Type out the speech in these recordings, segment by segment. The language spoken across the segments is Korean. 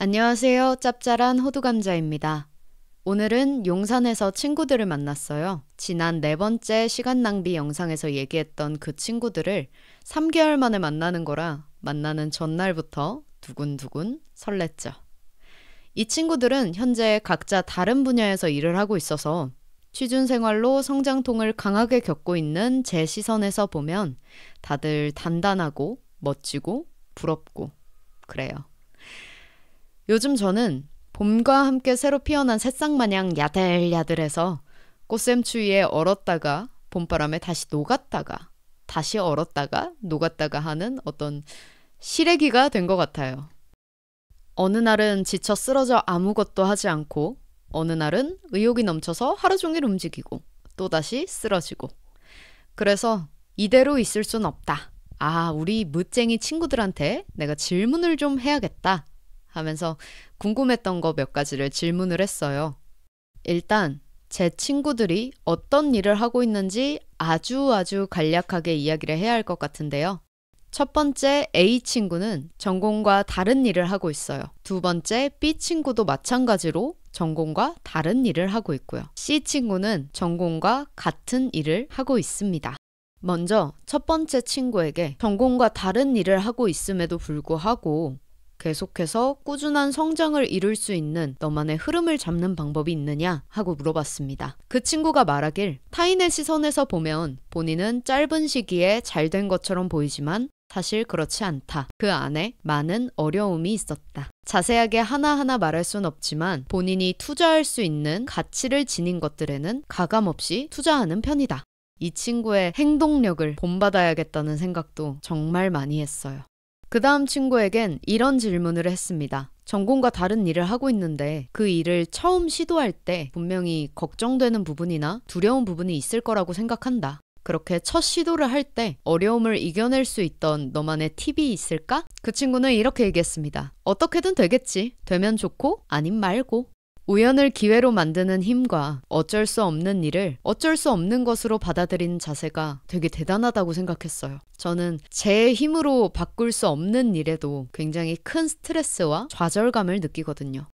안녕하세요. 짭짤한 호두감자입니다. 오늘은 용산에서 친구들을 만났어요. 지난 4번째 시간 낭비 영상에서 얘기했던 그 친구들을 3개월 만에 만나는 거라 만나는 전날부터 두근두근 설렜죠. 이 친구들은 현재 각자 다른 분야에서 일을 하고 있어서 취준생활로 성장통을 강하게 겪고 있는 제 시선에서 보면 다들 단단하고 멋지고 부럽고 그래요. 요즘 저는 봄과 함께 새로 피어난 새싹마냥 야들야들해서 꽃샘추위에 얼었다가 봄바람에 다시 녹았다가 다시 얼었다가 녹았다가 하는 어떤 시래기가 된 것 같아요. 어느 날은 지쳐 쓰러져 아무것도 하지 않고 어느 날은 의욕이 넘쳐서 하루 종일 움직이고 또다시 쓰러지고. 그래서 이대로 있을 순 없다. 우리 무쟁이 친구들한테 내가 질문을 좀 해야겠다 하면서 궁금했던 거 몇 가지를 질문을 했어요. 일단 제 친구들이 어떤 일을 하고 있는지 아주 간략하게 이야기를 해야 할 것 같은데요. 첫 번째 A 친구는 전공과 다른 일을 하고 있어요. 두 번째 B 친구도 마찬가지로 전공과 다른 일을 하고 있고요. C 친구는 전공과 같은 일을 하고 있습니다. 먼저 첫 번째 친구에게 전공과 다른 일을 하고 있음에도 불구하고 계속해서 꾸준한 성장을 이룰 수 있는 너만의 흐름을 잡는 방법이 있느냐 하고 물어봤습니다. 그 친구가 말하길 타인의 시선에서 보면 본인은 짧은 시기에 잘 된 것처럼 보이지만 사실 그렇지 않다. 그 안에 많은 어려움이 있었다. 자세하게 하나하나 말할 순 없지만 본인이 투자할 수 있는 가치를 지닌 것들에는 가감없이 투자하는 편이다. 이 친구의 행동력을 본받아야겠다는 생각도 정말 많이 했어요. 그 다음 친구에겐 이런 질문을 했습니다. 전공과 다른 일을 하고 있는데 그 일을 처음 시도할 때 분명히 걱정되는 부분이나 두려운 부분이 있을 거라고 생각한다. 그렇게 첫 시도를 할 때 어려움을 이겨낼 수 있던 너만의 팁이 있을까? 그 친구는 이렇게 얘기했습니다. 어떻게든 되겠지. 되면 좋고 아님 말고. 우연을 기회로 만드는 힘과 어쩔 수 없는 일을 어쩔 수 없는 것으로 받아들이는 자세가 되게 대단하다고 생각했어요. 저는 제 힘으로 바꿀 수 없는 일에도 굉장히 큰 스트레스와 좌절감을 느끼거든요.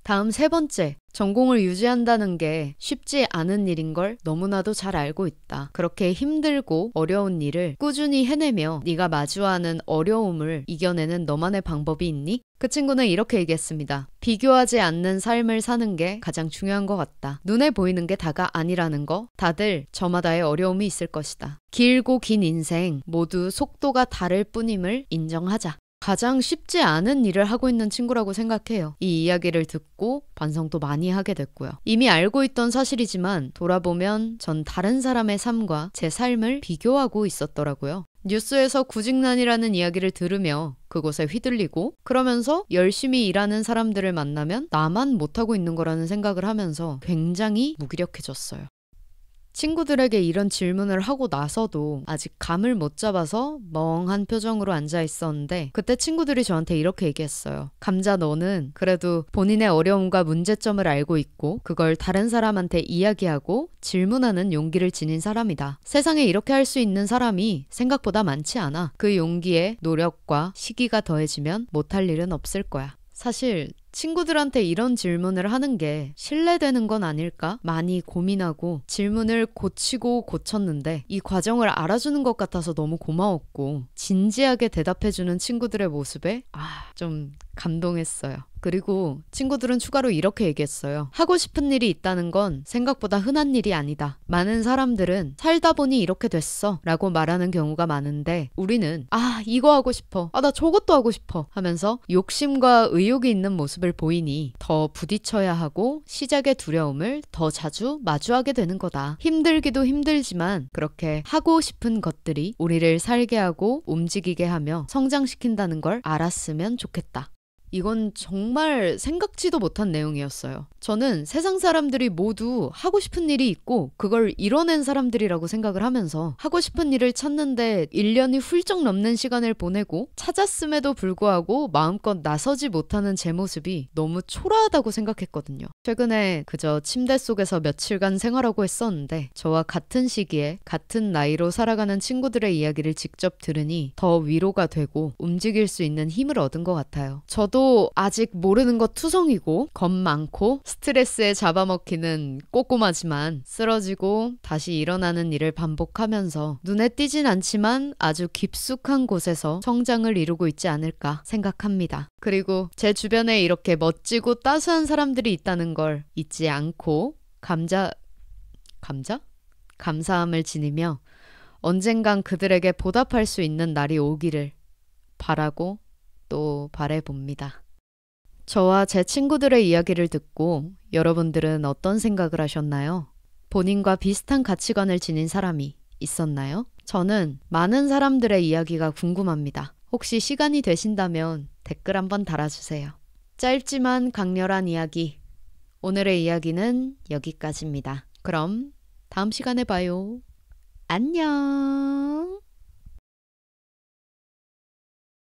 다음 세 번째, 전공을 유지한다는 게 쉽지 않은 일인 걸 너무나도 잘 알고 있다. 그렇게 힘들고 어려운 일을 꾸준히 해내며 네가 마주하는 어려움을 이겨내는 너만의 방법이 있니? 그 친구는 이렇게 얘기했습니다. 비교하지 않는 삶을 사는 게 가장 중요한 것 같다. 눈에 보이는 게 다가 아니라는 거. 다들 저마다의 어려움이 있을 것이다. 길고 긴 인생 모두 속도가 다를 뿐임을 인정하자. 가장 쉽지 않은 일을 하고 있는 친구라고 생각해요. 이 이야기를 듣고 반성도 많이 하게 됐고요. 이미 알고 있던 사실이지만 돌아보면 전 다른 사람의 삶과 제 삶을 비교하고 있었더라고요. 뉴스에서 구직난이라는 이야기를 들으며 그곳에 휘둘리고 그러면서 열심히 일하는 사람들을 만나면 나만 못하고 있는 거라는 생각을 하면서 굉장히 무기력해졌어요. 친구들에게 이런 질문을 하고 나서도 아직 감을 못 잡아서 멍한 표정으로 앉아 있었는데 그때 친구들이 저한테 이렇게 얘기했어요. 감자, 너는 그래도 본인의 어려움과 문제점을 알고 있고 그걸 다른 사람한테 이야기하고 질문하는 용기를 지닌 사람이다. 세상에 이렇게 할 수 있는 사람이 생각보다 많지 않아. 그 용기에 노력과 시기가 더해지면 못할 일은 없을 거야. 사실 친구들한테 이런 질문을 하는 게 신뢰되는 건 아닐까? 많이 고민하고 질문을 고치고 고쳤는데 이 과정을 알아주는 것 같아서 너무 고마웠고 진지하게 대답해주는 친구들의 모습에 좀 감동했어요. 그리고 친구들은 추가로 이렇게 얘기했어요. 하고 싶은 일이 있다는 건 생각보다 흔한 일이 아니다. 많은 사람들은 살다 보니 이렇게 됐어 라고 말하는 경우가 많은데 우리는 이거 하고 싶어. 나 저것도 하고 싶어 하면서 욕심과 의욕이 있는 모습을 보이니 더 부딪혀야 하고 시작의 두려움을 더 자주 마주하게 되는 거다. 힘들기도 힘들지만 그렇게 하고 싶은 것들이 우리를 살게 하고 움직이게 하며 성장시킨다는 걸 알았으면 좋겠다. 이건 정말 생각지도 못한 내용이었어요. 저는 세상 사람들이 모두 하고 싶은 일이 있고 그걸 이뤄낸 사람들이라고 생각을 하면서 하고 싶은 일을 찾는데 1년이 훌쩍 넘는 시간을 보내고 찾았음에도 불구하고 마음껏 나서지 못하는 제 모습이 너무 초라하다고 생각했거든요. 최근에 그저 침대 속에서 며칠간 생활하고 했었는데 저와 같은 시기에 같은 나이로 살아가는 친구들의 이야기를 직접 들으니 더 위로가 되고 움직일 수 있는 힘을 얻은 것 같아요. 저도 저도 아직 모르는 것 투성이고 겁 많고 스트레스에 잡아먹히는 꼬꼬마지만 쓰러지고 다시 일어나는 일을 반복하면서 눈에 띄진 않지만 아주 깊숙한 곳에서 성장을 이루고 있지 않을까 생각합니다. 그리고 제 주변에 이렇게 멋지고 따스한 사람들이 있다는 걸 잊지 않고 감사함을 지니며 언젠간 그들에게 보답할 수 있는 날이 오기를 바라고 또 바라봅니다. 저와 제 친구들의 이야기를 듣고 여러분들은 어떤 생각을 하셨나요? 본인과 비슷한 가치관을 지닌 사람이 있었나요? 저는 많은 사람들의 이야기가 궁금합니다. 혹시 시간이 되신다면 댓글 한번 달아주세요. 짧지만 강렬한 이야기. 오늘의 이야기는 여기까지입니다. 그럼 다음 시간에 봐요. 안녕.